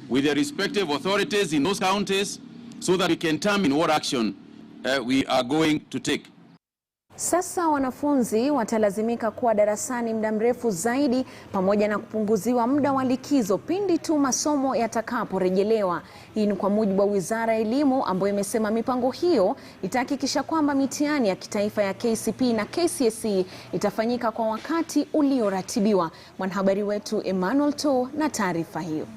with the respective authorities in those counties so that we can determine what action we are going to take. Sasa wanafunzi watalazimika kuwa darasani muda mrefu zaidi pamoja na kupunguziwa muda wa likizo pindi tu masomo yatakaporejelewa. Hii ni kwa mujibu wa Wizara ya Elimu ambayo imesema mipango hiyo itahakikisha kwamba mitihani ya kitaifa ya KCPE na KCSE itafanyika kwa wakati ulioratibiwa. Mwanahabari wetu Emmanuel To na taarifa hiyo.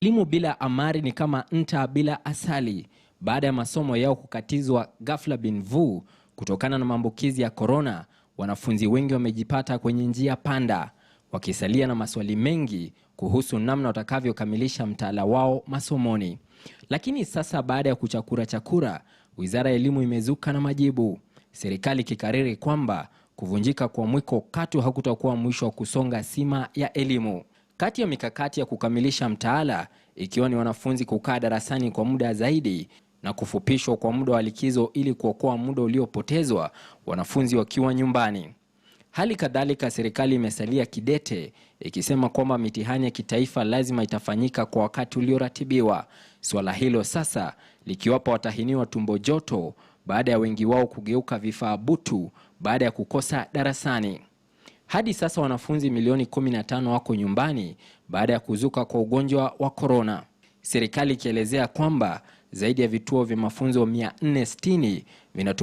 Elimu bila amari ni kama nta bila asali. Baada ya masomo yao kukatizwa ghafla bin vu kutokana na maambukizi ya corona, wanafunzi wengi wamejipata kwenye njia panda, wakisalia na maswali mengi kuhusu namna watakavyokamilisha mtaala wao masomoni. Lakini sasa baada ya kuchakura, Wizara ya Elimu imezuka na majibu. Serikali kikariri kwamba kuvunjika kwa mwiko katu hakutakuwa mwisho wa kusonga sima ya elimu. Kati ya mikakati ya kukamilisha mtaala ikiwa ni wanafunzi kukaa darasani kwa muda zaidi na kufupishwa kwa muda wa likizo ili kuokoa muda uliopotezwa wanafunzi wakiwa nyumbani. Hali kadhalika serikali imesalia kidete ikisema kwamba mitihani ya kitaifa lazima itafanyika kwa wakati ulioratibiwa. Swala hilo sasa likiwapa watahiniwa tumbo joto baada ya wengi wao kugeuka vifaa butu baada ya kukosa darasani. Hadi sasa wanafunzi milioni 15 wako nyumbani baada ya kuzuka kwa ugonjwa wa corona. Serikali ikielezea kwamba zaidi ya vituo vya mafunzo 460 vinatumika